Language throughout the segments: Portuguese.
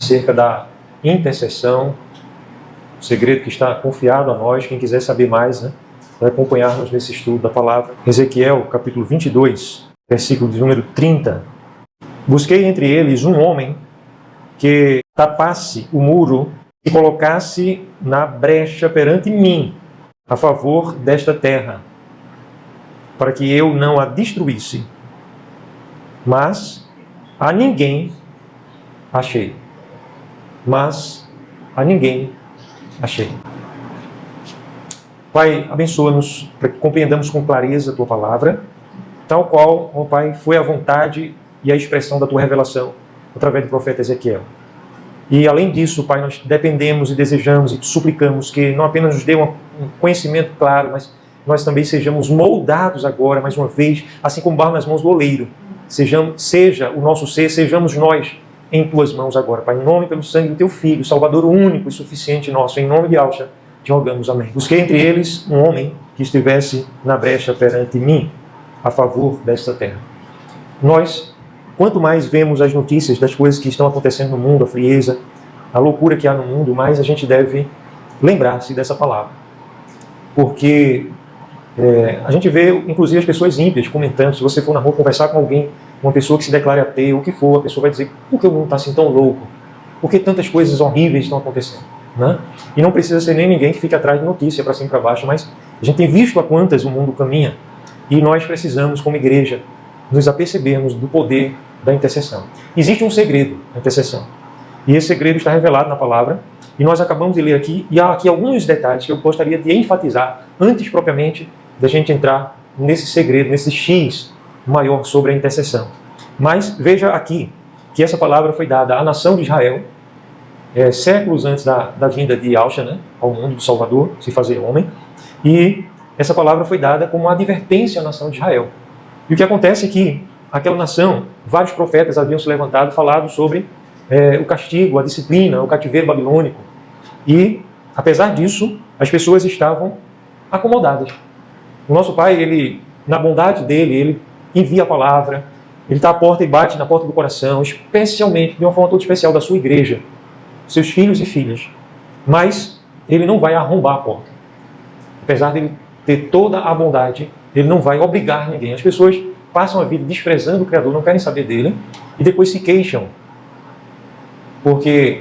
acerca da intercessão, o segredo que está confiado a nós. Quem quiser saber mais, vai acompanhar-nos nesse estudo da palavra. Ezequiel, capítulo 22, versículo de número 30. Busquei entre eles um homem que tapasse o muro e colocasse na brecha perante mim, a favor desta terra, para que eu não a destruísse. Mas a ninguém achei. Mas a ninguém achei. Pai, abençoa-nos para que compreendamos com clareza a Tua palavra, tal qual, ó Pai, foi a vontade e a expressão da Tua revelação através do profeta Ezequiel. E além disso, Pai, nós dependemos e desejamos e te suplicamos que não apenas nos dê um conhecimento claro, mas nós também sejamos moldados agora, mais uma vez, assim como barro nas mãos do oleiro. Seja o nosso ser, sejamos nós em Tuas mãos agora, Pai, em nome e pelo sangue do Teu Filho, Salvador único e suficiente nosso, em nome de Alcha, te rogamos, amém. Busquei entre eles um homem que estivesse na brecha perante mim, a favor desta terra. Nós, quanto mais vemos as notícias das coisas que estão acontecendo no mundo, a frieza, a loucura que há no mundo, mais a gente deve lembrar-se dessa palavra. Porque a gente vê, inclusive, as pessoas ímpias comentando. Se você for na rua conversar com alguém, uma pessoa que se declare ateu, o que for, a pessoa vai dizer: por que o mundo está assim tão louco? Por que tantas coisas horríveis estão acontecendo? Né? E não precisa ser nem ninguém que fique atrás de notícia para cima e para baixo, mas a gente tem visto a quantas o mundo caminha. E nós precisamos, como igreja, nos apercebermos do poder da intercessão. Existe um segredo na intercessão. E esse segredo está revelado na palavra. E nós acabamos de ler aqui. E há aqui alguns detalhes que eu gostaria de enfatizar antes propriamente da gente entrar nesse segredo, nesse X maior sobre a intercessão. Mas veja aqui que essa palavra foi dada à nação de Israel séculos antes da vinda de Yahshua, ao mundo do Salvador, se fazer homem. E essa palavra foi dada como uma advertência à nação de Israel. E o que acontece é que aquela nação, vários profetas haviam se levantado e falado sobre o castigo, a disciplina, o cativeiro babilônico. E, apesar disso, as pessoas estavam acomodadas. O nosso Pai, Ele, na bondade dEle, Ele envia a palavra, Ele está à porta e bate na porta do coração, especialmente, de uma forma toda especial, da sua igreja, seus filhos e filhas. Mas Ele não vai arrombar a porta. Apesar de Ele ter toda a bondade, Ele não vai obrigar ninguém. As pessoas passam a vida desprezando o Criador, não querem saber dele, e depois se queixam. Porque,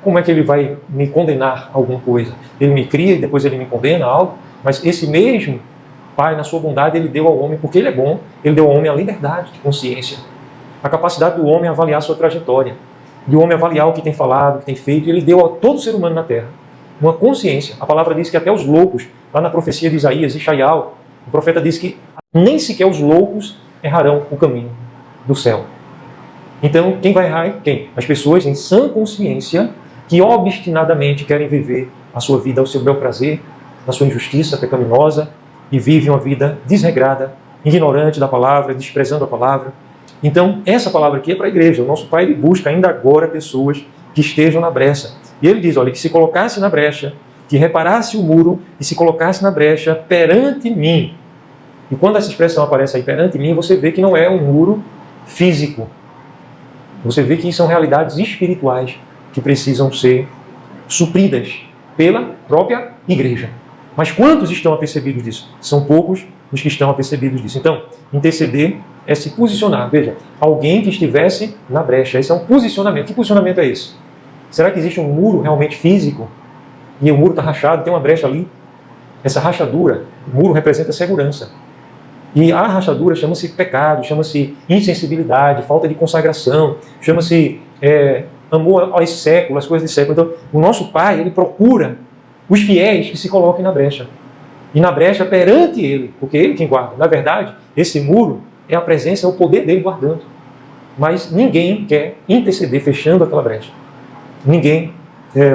como é que Ele vai me condenar a alguma coisa? Ele me cria e depois Ele me condena a algo? Mas esse mesmo Pai, na sua bondade, Ele deu ao homem, porque Ele é bom, Ele deu ao homem a liberdade de consciência, a capacidade do homem avaliar a sua trajetória, do homem avaliar o que tem falado, o que tem feito. Ele deu a todo ser humano na terra uma consciência. A palavra diz que até os loucos, lá na profecia de Isaías e Shaial, o profeta diz que nem sequer os loucos errarão o caminho do céu. Então, quem vai errar? Quem? As pessoas em sã consciência que obstinadamente querem viver a sua vida ao seu bel prazer, na sua injustiça pecaminosa, e vivem uma vida desregrada, ignorante da palavra, desprezando a palavra. Então, essa palavra aqui é para a igreja. O nosso Pai, Ele busca ainda agora pessoas que estejam na brecha. E Ele diz, olha, que se colocasse na brecha, que reparasse o muro e se colocasse na brecha perante mim. E quando essa expressão aparece aí, perante mim, você vê que não é um muro físico. Você vê que são realidades espirituais que precisam ser supridas pela própria igreja. Mas quantos estão apercebidos disso? São poucos os que estão apercebidos disso. Então, interceder é se posicionar. Veja, alguém que estivesse na brecha. Esse é um posicionamento. Que posicionamento é esse? Será que existe um muro realmente físico? E o muro está rachado, tem uma brecha ali? Essa rachadura, o muro representa segurança. E a rachadura chama-se pecado, chama-se insensibilidade, falta de consagração, chama-se amor aos séculos, as coisas de século. Então, o nosso Pai, Ele procura os fiéis que se coloquem na brecha. E na brecha perante Ele, porque Ele quem guarda. Na verdade, esse muro é a presença, é o poder dEle guardando. Mas ninguém quer interceder fechando aquela brecha. Ninguém,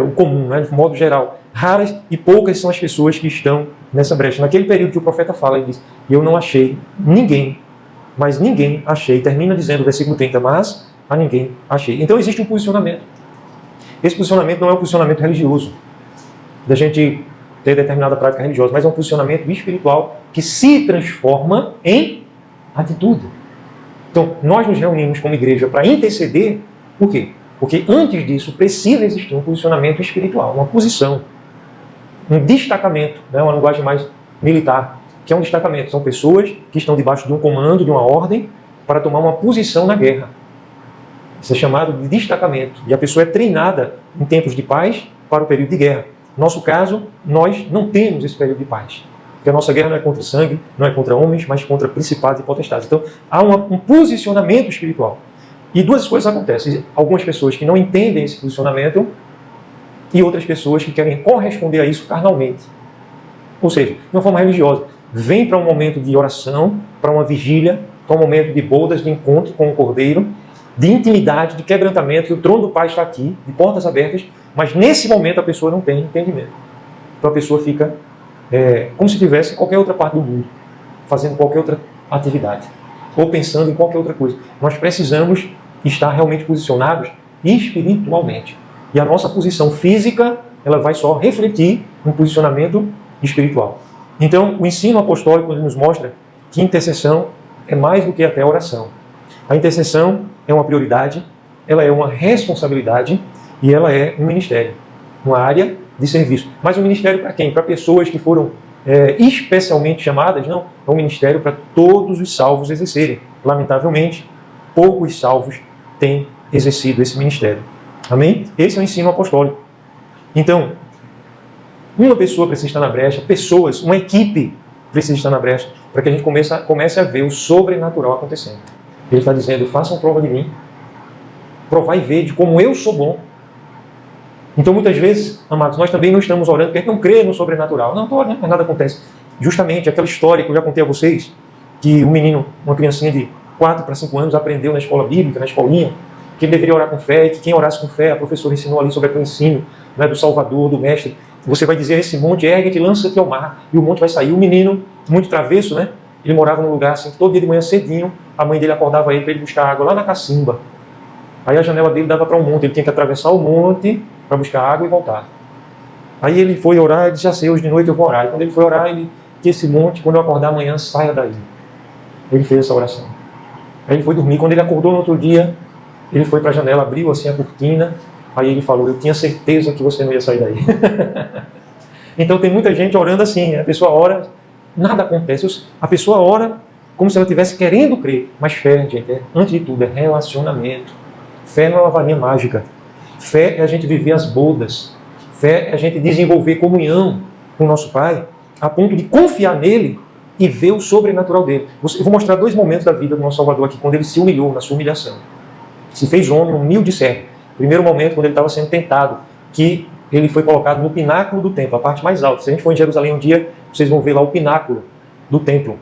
o comum, de modo geral. Raras e poucas são as pessoas que estão nessa brecha. Naquele período que o profeta fala, ele diz, eu não achei ninguém, mas ninguém achei. Termina dizendo, versículo 30, mas a ninguém achei. Então existe um posicionamento. Esse posicionamento não é um posicionamento religioso, da gente ter determinada prática religiosa, mas é um posicionamento espiritual que se transforma em atitude. Então, nós nos reunimos como igreja para interceder, por quê? Porque antes disso precisa existir um posicionamento espiritual, uma posição, um destacamento, né? Uma linguagem mais militar, que é um destacamento. São pessoas que estão debaixo de um comando, de uma ordem, para tomar uma posição na guerra. Isso é chamado de destacamento. E a pessoa é treinada em tempos de paz para o período de guerra. No nosso caso, nós não temos esse período de paz. Porque a nossa guerra não é contra sangue, não é contra homens, mas contra principados e potestades. Então, há um posicionamento espiritual. E duas coisas acontecem. Algumas pessoas que não entendem esse posicionamento e outras pessoas que querem corresponder a isso carnalmente. Ou seja, de uma forma religiosa. Vem para um momento de oração, para uma vigília, para um momento de bodas, de encontro com o Cordeiro, de intimidade, de quebrantamento, que o trono do Pai está aqui, de portas abertas, mas nesse momento a pessoa não tem entendimento. Então a pessoa fica como se estivesse em qualquer outra parte do mundo, fazendo qualquer outra atividade, ou pensando em qualquer outra coisa. Nós precisamos estar realmente posicionados espiritualmente. E a nossa posição física, ela vai só refletir um posicionamento espiritual. Então, o ensino apostólico nos mostra que intercessão é mais do que até oração. A intercessão é uma prioridade, ela é uma responsabilidade e ela é um ministério, uma área de serviço. Mas um ministério para quem? Para pessoas que foram especialmente chamadas? Não, é um ministério para todos os salvos exercerem. Lamentavelmente, poucos salvos têm exercido esse ministério. Amém? Esse é o ensino apostólico. Então, uma pessoa precisa estar na brecha, pessoas, uma equipe precisa estar na brecha, para que a gente comece a ver o sobrenatural acontecendo. Ele está dizendo, façam prova de mim, provar e ver de como eu sou bom. Então, muitas vezes, amados, nós também não estamos orando porque a gente não crê no sobrenatural. Não, estou orando, mas nada acontece. Justamente aquela história que eu já contei a vocês, que um menino, uma criancinha de 4 para 5 anos, aprendeu na escola bíblica, na escolinha, que ele deveria orar com fé, e que quem orasse com fé, a professora ensinou ali sobre aquele ensino, né, do Salvador, do Mestre. Você vai dizer a esse monte, ergue-te, lança-te ao mar, e o monte vai sair. O menino, muito travesso, né? Ele morava num lugar assim, que todo dia de manhã cedinho, a mãe dele acordava ele para ele buscar água lá na cacimba. Aí a janela dele dava para um monte, ele tinha que atravessar o monte para buscar água e voltar. Aí ele foi orar e disse assim, hoje de noite eu vou orar. E quando ele foi orar, ele que esse monte, quando eu acordar amanhã, saia daí. Ele fez essa oração. Aí ele foi dormir. Quando ele acordou no outro dia, ele foi para a janela, abriu assim a cortina, aí ele falou, eu tinha certeza que você não ia sair daí. Então tem muita gente orando assim, a pessoa ora, nada acontece. A pessoa ora como se ela estivesse querendo crer. Mas fé, gente, antes de tudo, é relacionamento. Fé não é uma varinha mágica. Fé é a gente viver as bodas. Fé é a gente desenvolver comunhão com o nosso Pai, a ponto de confiar nele e ver o sobrenatural dele. Eu vou mostrar 2 momentos da vida do nosso Salvador aqui, quando ele se humilhou na sua humilhação. Se fez homem, humilde servo. Primeiro momento, quando ele estava sendo tentado, que ele foi colocado no pináculo do templo, a parte mais alta. Se a gente for em Jerusalém um dia, vocês vão ver lá o pináculo do templo.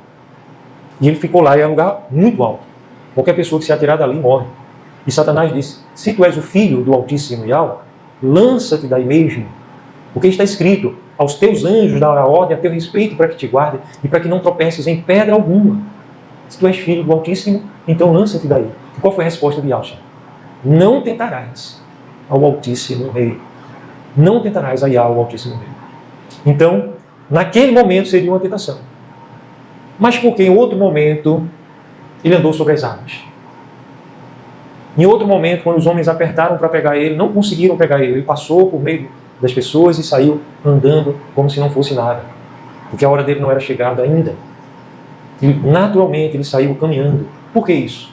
E ele ficou lá, e é um lugar muito alto. Qualquer pessoa que se atirar dali morre. E Satanás disse, se tu és o filho do Altíssimo Yahweh, lança-te daí mesmo. Porque está escrito, aos teus anjos dará ordem a teu respeito para que te guardem e para que não tropeces em pedra alguma. Se tu és filho do Altíssimo, então lança-te daí. E qual foi a resposta de Yahshua? Não tentarás ao Altíssimo Rei. Não tentarás a Yahweh, o Altíssimo Rei. Então, naquele momento seria uma tentação. Mas porque em outro momento ele andou sobre as águas. Em outro momento, quando os homens apertaram para pegar ele, não conseguiram pegar ele. Ele passou por meio das pessoas e saiu andando como se não fosse nada. Porque a hora dele não era chegada ainda. E naturalmente ele saiu caminhando. Por que isso?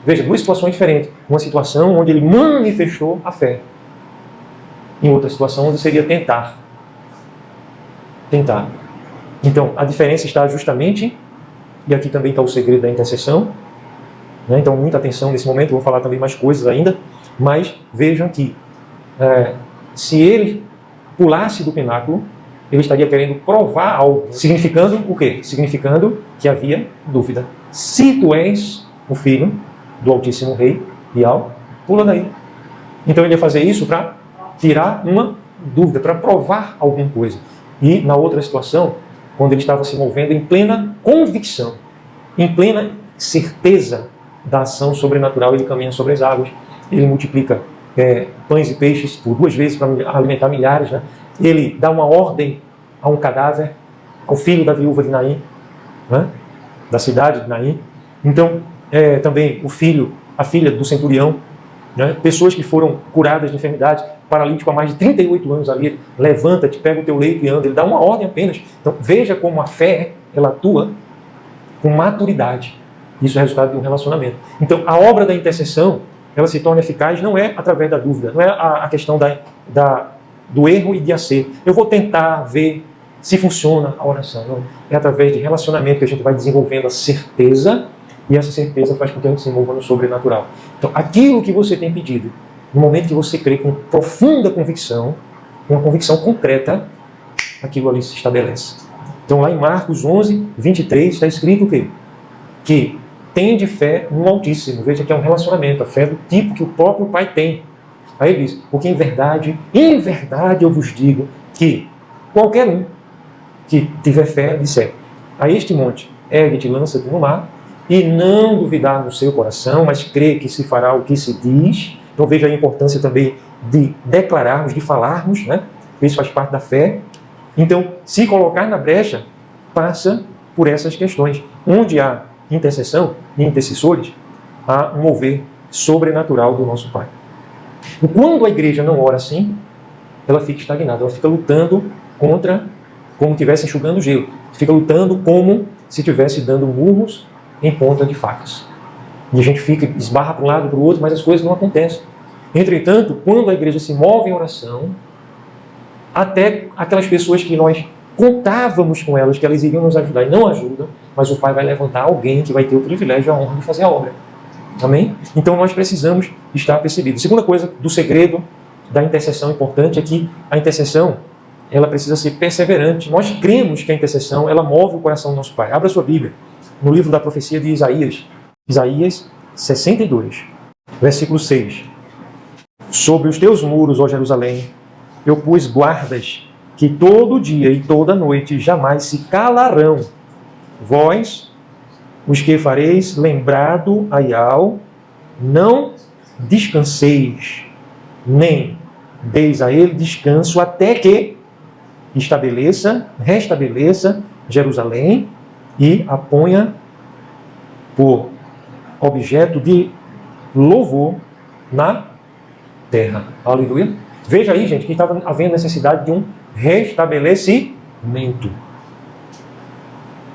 Veja, 2 situações diferentes. Uma situação onde ele manifestou a fé. Em outra situação onde seria tentar. Tentar. Então, a diferença está justamente, e aqui também está o segredo da intercessão, né? Então, muita atenção nesse momento, eu vou falar também mais coisas ainda, mas vejam que se ele pulasse do pináculo, ele estaria querendo provar algo. Significando o quê? Significando que havia dúvida. Se tu és o filho do Altíssimo Rei, Yahweh, pula daí. Então ele ia fazer isso para tirar uma dúvida, para provar alguma coisa. E na outra situação, quando ele estava se movendo em plena convicção, em plena certeza da ação sobrenatural, ele caminha sobre as águas, ele multiplica pães e peixes por 2 vezes para alimentar milhares, né? Ele dá uma ordem a um cadáver, ao filho da viúva de Naim, né? Da cidade de Naim. Então, também a filha do centurião, né? Pessoas que foram curadas de enfermidade, paralítico há mais de 38 anos ali, levanta-te, pega o teu leito e anda. Ele dá uma ordem apenas. Então veja como a fé, ela atua com maturidade. Isso é resultado de um relacionamento. Então a obra da intercessão, ela se torna eficaz não é através da dúvida, não é a questão do erro e de acerto. Eu vou tentar ver se funciona a oração. Não. É através de relacionamento que a gente vai desenvolvendo a certeza, e essa certeza faz com que a gente se mova no sobrenatural. Então, aquilo que você tem pedido, no momento que você crê com profunda convicção, uma convicção concreta, aquilo ali se estabelece. Então, lá em Marcos 11, 23, está escrito o quê? Que tende fé no Altíssimo. Veja que é um relacionamento, a fé do tipo que o próprio Pai tem. Aí ele diz, porque em verdade eu vos digo que qualquer um que tiver fé, disser a este monte, ergue-te, lança-te no mar, e não duvidar no seu coração, mas crê que se fará o que se diz. Então veja a importância também de declararmos, de falarmos, né? Isso faz parte da fé. Então, se colocar na brecha, passa por essas questões. Onde há intercessão e intercessores, há um mover sobrenatural do nosso Pai. E quando a igreja não ora assim, ela fica estagnada, ela fica lutando contra, como estivesse enxugando gelo, fica lutando como se estivesse dando murros em ponta de facas. E a gente fica, esbarra para um lado, para o outro, mas as coisas não acontecem. Entretanto, quando a igreja se move em oração, até aquelas pessoas que nós contávamos com elas, que elas iriam nos ajudar e não ajudam, mas o Pai vai levantar alguém que vai ter o privilégio e a honra de fazer a obra. Amém? Então nós precisamos estar percebidos. Segunda coisa do segredo da intercessão importante é que a intercessão, ela precisa ser perseverante. Nós cremos que a intercessão, ela move o coração do nosso Pai. Abra sua Bíblia, no livro da profecia de Isaías, Isaías 62, versículo 6. Sobre os teus muros, ó Jerusalém, eu pus guardas que todo dia e toda noite jamais se calarão. Vós, os que fareis lembrado a Ial, não descanseis, nem deis a ele descanso, até que restabeleça Jerusalém e a ponha por objeto de louvor na terra. Aleluia. Veja aí, gente, que estava havendo necessidade de um restabelecimento.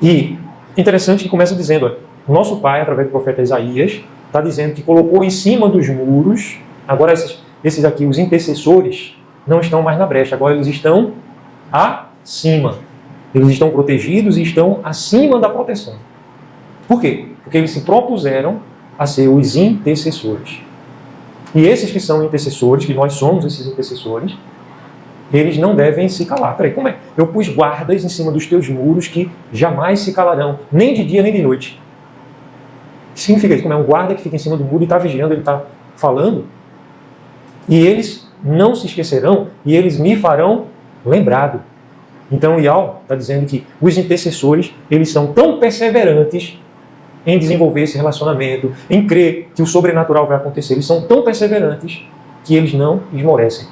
E interessante que começa dizendo, olha, nosso Pai, através do profeta Isaías, está dizendo que colocou em cima dos muros, agora esses aqui, os intercessores, não estão mais na brecha, agora eles estão acima. Eles estão protegidos e estão acima da proteção. Por quê? Porque eles se propuseram a ser os intercessores. E esses que são intercessores, que nós somos esses intercessores, eles não devem se calar. Peraí, como é? Eu pus guardas em cima dos teus muros que jamais se calarão, nem de dia nem de noite. Significa isso, como é um guarda que fica em cima do muro e está vigiando, ele está falando. E eles não se esquecerão e eles me farão lembrado. Então o Ial está dizendo que os intercessores, eles são tão perseverantes em desenvolver esse relacionamento, em crer que o sobrenatural vai acontecer. Eles são tão perseverantes que eles não esmorecem.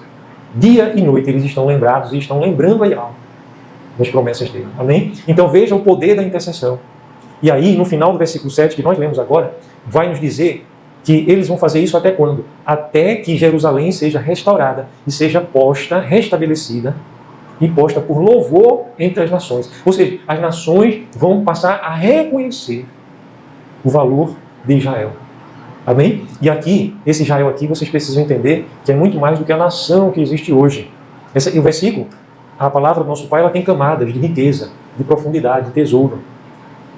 Dia e noite eles estão lembrados e estão lembrando a Ial das promessas dele. Amém? Então veja o poder da intercessão. E aí, no final do versículo 7, que nós lemos agora, vai nos dizer que eles vão fazer isso até quando? Até que Jerusalém seja restaurada e seja posta, restabelecida e posta por louvor entre as nações. Ou seja, as nações vão passar a reconhecer o valor de Israel. Amém? E aqui, esse Israel aqui, vocês precisam entender que é muito mais do que a nação que existe hoje. O versículo, a palavra do nosso Pai, ela tem camadas de riqueza, de profundidade, de tesouro.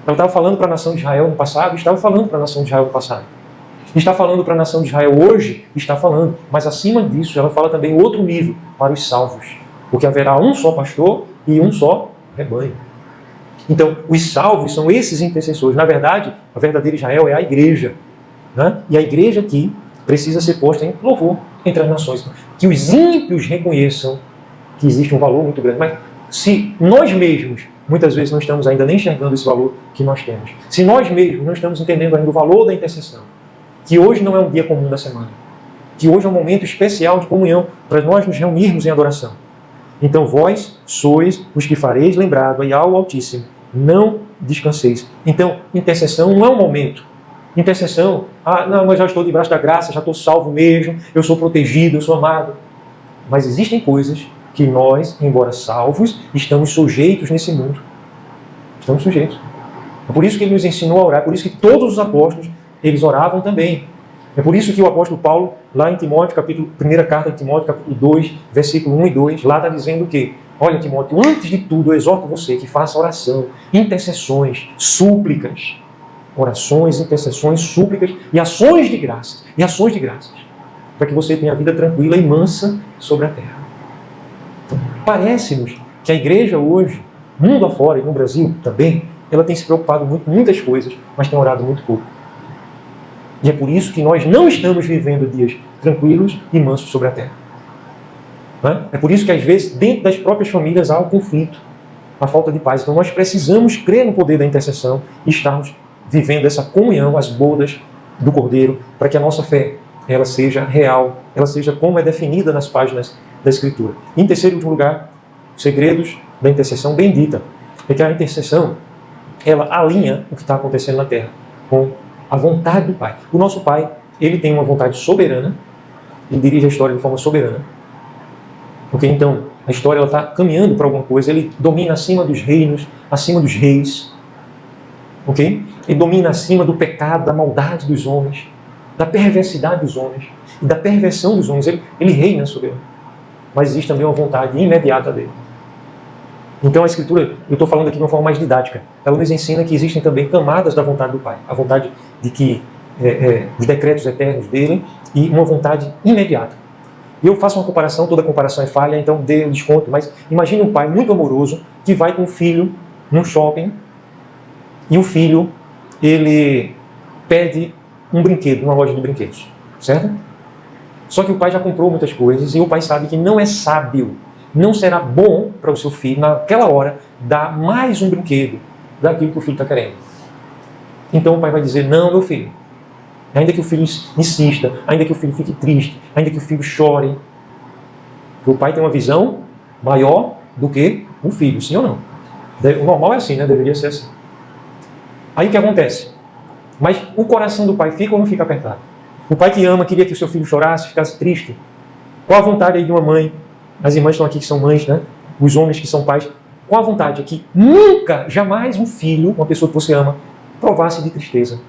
Ela estava falando para a nação de Israel no passado, estava falando para a nação de Israel no passado. Está falando para a nação de Israel hoje, está falando. Mas acima disso, ela fala também outro nível, para os salvos. Porque haverá um só pastor e um só rebanho. Então, os salvos são esses intercessores. Na verdade, a verdadeira Israel é a igreja. Né? E a igreja aqui precisa ser posta em louvor entre as nações. Que os ímpios reconheçam que existe um valor muito grande. Mas se nós mesmos, muitas vezes, não estamos ainda nem enxergando esse valor que nós temos, se nós mesmos não estamos entendendo ainda o valor da intercessão, que hoje não é um dia comum da semana, que hoje é um momento especial de comunhão para nós nos reunirmos em adoração. Então vós sois os que fareis lembrado aí ao Altíssimo, não descanseis. Então, intercessão não é um momento, Intercessão, não, mas já estou debaixo da graça, já estou salvo mesmo, eu sou protegido, eu sou amado. Mas existem coisas que nós, embora salvos, estamos sujeitos nesse mundo. Estamos sujeitos. É por isso que ele nos ensinou a orar, é por isso que todos os apóstolos, eles oravam também. É por isso que o apóstolo Paulo, lá em Timóteo, primeira carta de Timóteo, capítulo 2, versículo 1 e 2, lá está dizendo o quê? Olha, Timóteo, antes de tudo, eu exorto você que faça oração, intercessões, súplicas, orações, intercessões, súplicas e ações de graças, para que você tenha a vida tranquila e mansa sobre a terra. Então, parece-nos que a igreja hoje, mundo afora e no Brasil também, ela tem se preocupado muito com muitas coisas, mas tem orado muito pouco. E é por isso que nós não estamos vivendo dias tranquilos e mansos sobre a terra. É por isso que às vezes dentro das próprias famílias há o conflito, a falta de paz. Então nós precisamos crer no poder da intercessão e estarmos vivendo essa comunhão, as bodas do Cordeiro, para que a nossa fé ela seja real, ela seja como é definida nas páginas da Escritura. Em terceiro e último lugar, os segredos da intercessão bendita. É que a intercessão ela alinha o que está acontecendo na terra com a vontade do Pai. O nosso Pai, ele tem uma vontade soberana, ele dirige a história de forma soberana. Porque então, a história está caminhando para alguma coisa, ele domina acima dos reinos, acima dos reis. Ok? Ele domina acima do pecado, da maldade dos homens, da perversidade dos homens e da perversão dos homens. Ele reina soberano. Mas existe também uma vontade imediata dele. Então a Escritura, eu estou falando aqui de uma forma mais didática, ela nos ensina que existem também camadas da vontade do Pai. A vontade de que os decretos eternos dele e uma vontade imediata. E eu faço uma comparação, toda comparação é falha, então dê um desconto, mas imagine um pai muito amoroso que vai com o filho num shopping e o filho, ele pede um brinquedo, numa loja de brinquedos, certo? Só que o pai já comprou muitas coisas e o pai sabe que não é sábio, não será bom para o seu filho, naquela hora, dar mais um brinquedo daquilo que o filho está querendo. Então o pai vai dizer, não, meu filho. Ainda que o filho insista, ainda que o filho fique triste, ainda que o filho chore. Porque o pai tem uma visão maior do que o filho, sim ou não? O normal é assim, né? Deveria ser assim. Aí o que acontece? Mas o coração do pai fica ou não fica apertado? O pai que ama, queria que o seu filho chorasse, ficasse triste. Qual a vontade aí de uma mãe? As irmãs estão aqui que são mães, né? Os homens que são pais. Qual a vontade? É que nunca, jamais um filho, uma pessoa que você ama, provasse de tristeza.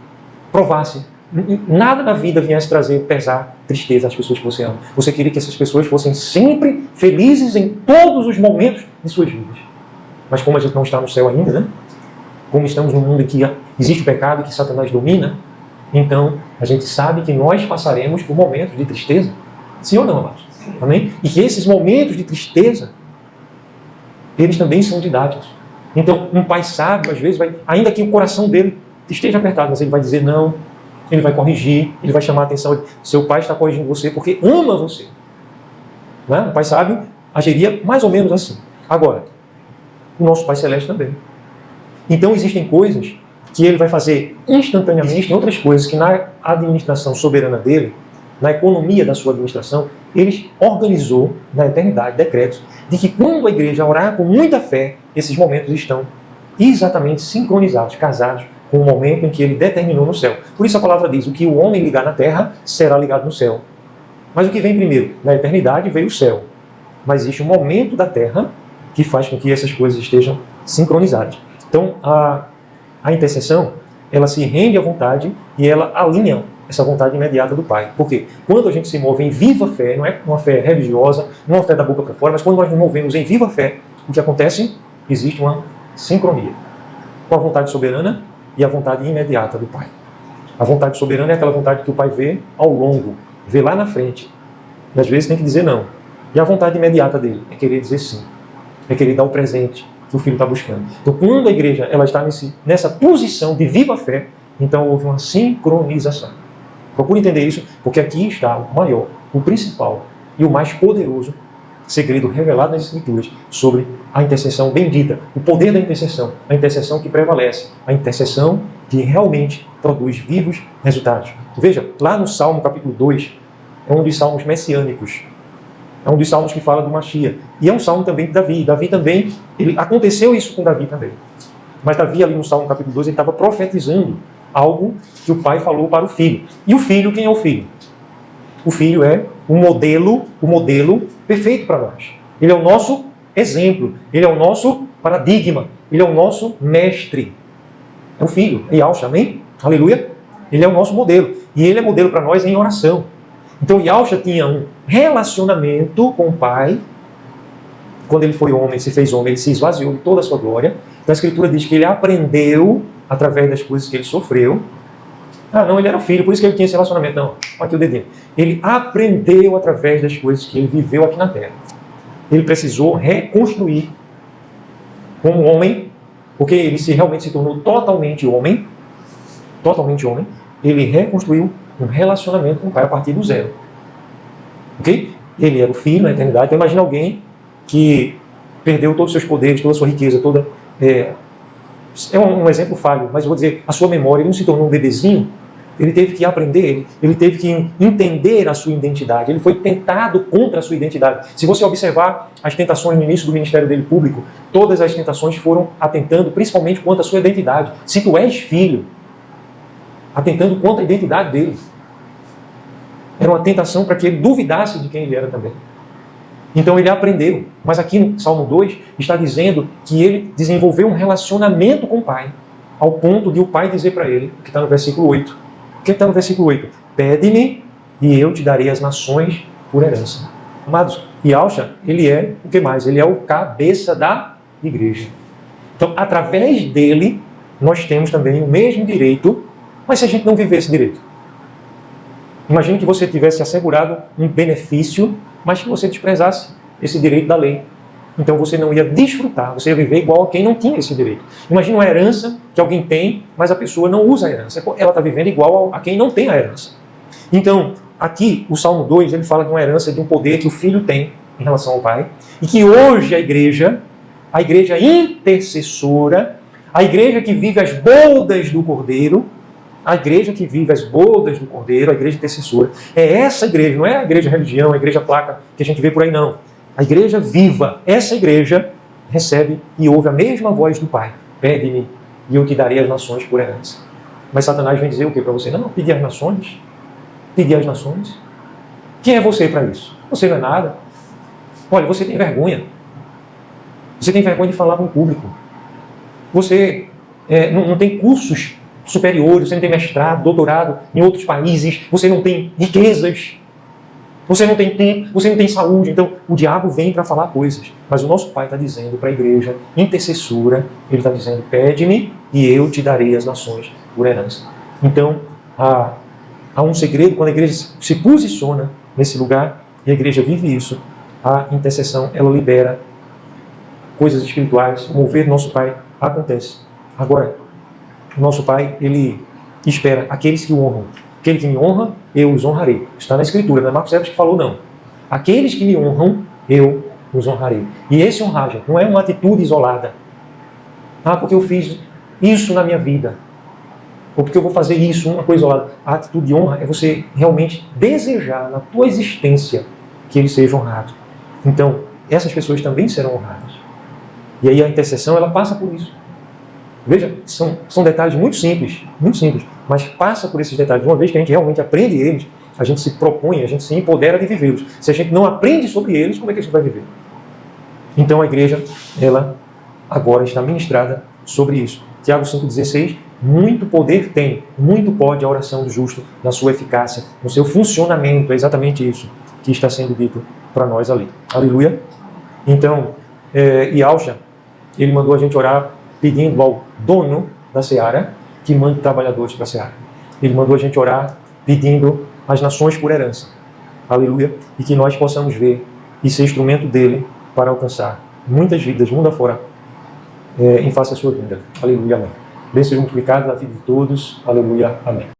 Provasse. Nada na vida viesse trazer pesar, tristeza às pessoas que você ama. Você queria que essas pessoas fossem sempre felizes em todos os momentos de suas vidas. Mas como a gente não está no céu ainda, né? Como estamos num mundo em que existe o pecado, que Satanás domina, então a gente sabe que nós passaremos por momentos de tristeza. Sim ou não, amados? Amém? E que esses momentos de tristeza, eles também são didáticos. Então, um pai sábio, às vezes, ainda que o coração dele esteja apertado, mas ele vai dizer não, ele vai corrigir, ele vai chamar a atenção. Seu pai está corrigindo você porque ama você. Não é? Um pai sábio agiria mais ou menos assim. Agora, o nosso Pai Celeste também. Então, existem coisas que ele vai fazer instantaneamente. Existem outras coisas que na administração soberana dele, na economia da sua administração, ele organizou na eternidade decretos de que quando a igreja orar com muita fé, esses momentos estão exatamente sincronizados, casados com o momento em que ele determinou no céu. Por isso a palavra diz, o que o homem ligar na terra, será ligado no céu. Mas o que vem primeiro? Na eternidade veio o céu. Mas existe um momento da terra que faz com que essas coisas estejam sincronizadas. Então, a intercessão, ela se rende à vontade e ela alinha essa vontade imediata do Pai. Por quê? Quando a gente se move em viva fé, não é uma fé religiosa, não é uma fé da boca para fora, mas quando nós nos movemos em viva fé, o que acontece? Existe uma sincronia com a vontade soberana e a vontade imediata do Pai. A vontade soberana é aquela vontade que o Pai vê ao longo, vê lá na frente. E às vezes tem que dizer não. E a vontade imediata dele é querer dizer sim. É querer dar o presente que o filho está buscando. Então, quando a igreja ela está nessa posição de viva fé, então houve uma sincronização. Procure entender isso, porque aqui está o maior, o principal e o mais poderoso segredo revelado nas Escrituras sobre a intercessão bendita, o poder da intercessão, a intercessão que prevalece, a intercessão que realmente produz vivos resultados. Veja, lá no Salmo capítulo 2, é um dos salmos messiânicos. É um dos salmos que fala do Mashiach. E é um salmo também de Davi. Davi também, aconteceu isso com Davi também. Mas Davi ali no Salmo capítulo 2, ele estava profetizando algo que o pai falou para o filho. E o filho, quem é o filho? O filho é o modelo perfeito para nós. Ele é o nosso exemplo, ele é o nosso paradigma, ele é o nosso mestre. É o filho, Yahshua, amém? Aleluia? Ele é o nosso modelo. E ele é modelo para nós em oração. Então Yahshua tinha um relacionamento com o pai. Quando ele foi homem, se fez homem, ele se esvaziou de toda a sua glória. Então a Escritura diz que ele aprendeu através das coisas que ele sofreu. Ah, não, ele era filho, por isso que ele tinha esse relacionamento. Não, aqui o dedinho. Ele aprendeu através das coisas que ele viveu aqui na terra. Ele precisou reconstruir como homem, porque ele realmente se tornou totalmente homem, ele reconstruiu um relacionamento com o pai a partir do zero. Ok? Ele era o filho na eternidade. Então imagina alguém que perdeu todos os seus poderes, toda a sua riqueza, é um exemplo falho, mas eu vou dizer, a sua memória, ele não se tornou um bebezinho, ele teve que aprender, ele teve que entender a sua identidade, ele foi tentado contra a sua identidade. Se você observar as tentações no início do ministério dele público, todas as tentações foram atentando principalmente contra a sua identidade. Se tu és filho, atentando contra a identidade dele. Era uma tentação para que ele duvidasse de quem ele era também. Então ele aprendeu. Mas aqui no Salmo 2 está dizendo que ele desenvolveu um relacionamento com o pai, ao ponto de o pai dizer para ele, que está no versículo 8. O que está no versículo 8? Pede-me e eu te darei as nações por herança. Amados, Yahshua, ele é o que mais? Ele é o cabeça da igreja. Então, através dele, nós temos também o mesmo direito, mas se a gente não viver esse direito? Imagine que você tivesse assegurado um benefício, mas que você desprezasse esse direito da lei. Então você não ia desfrutar, você ia viver igual a quem não tinha esse direito. Imagina uma herança que alguém tem, mas a pessoa não usa a herança. Ela está vivendo igual a quem não tem a herança. Então, aqui, o Salmo 2, ele fala de uma herança, de um poder que o filho tem em relação ao pai, e que hoje a igreja intercessora, a igreja que vive as bodas do Cordeiro, a igreja que vive as bodas do Cordeiro, a igreja intercessora, é essa igreja, não é a igreja religião, a igreja placa que a gente vê por aí, não. A igreja viva, essa igreja recebe e ouve a mesma voz do Pai. Pede-me e eu te darei as nações por herança. Mas Satanás vem dizer o que para você? Não, pedir as nações. Pedir as nações. Quem é você para isso? Você não é nada. Olha, você tem vergonha. Você tem vergonha de falar com o público. Você não tem cursos superiores, você não tem mestrado, doutorado em outros países, você não tem riquezas, você não tem tempo, você não tem saúde. Então o diabo vem para falar coisas, mas o nosso Pai está dizendo para a igreja intercessora, ele está dizendo, pede-me e eu te darei as nações por herança. Então há um segredo, quando a igreja se posiciona nesse lugar e a igreja vive isso, a intercessão, ela libera coisas espirituais, o mover do nosso Pai acontece. Agora, o nosso Pai, ele espera aqueles que o honram. Aquele que me honra, eu os honrarei. Está na Escritura, não é Marcos Evans que falou, não. Aqueles que me honram, eu os honrarei. E esse honrar, gente, não é uma atitude isolada. Ah, porque eu fiz isso na minha vida. Ou porque eu vou fazer isso, uma coisa isolada. A atitude de honra é você realmente desejar na tua existência que ele seja honrado. Então, essas pessoas também serão honradas. E aí a intercessão, ela passa por isso. Veja, são detalhes muito simples, mas passa por esses detalhes. Uma vez que a gente realmente aprende eles, a gente se propõe, a gente se empodera de vivê-los. Se a gente não aprende sobre eles, como é que a gente vai viver? Então a igreja, ela agora está ministrada sobre isso. Tiago 5,16, muito poder tem, muito pode a oração do justo na sua eficácia, no seu funcionamento. É exatamente isso que está sendo dito para nós ali. Aleluia. Então, Yahshua, ele mandou a gente orar pedindo ao dono da seara que mande trabalhadores para a seara. Ele mandou a gente orar pedindo as nações por herança. Aleluia. E que nós possamos ver e ser instrumento dele para alcançar muitas vidas, mundo afora, em face da sua vinda. Aleluia. Amém. Bênção seja multiplicado na vida de todos. Aleluia. Amém.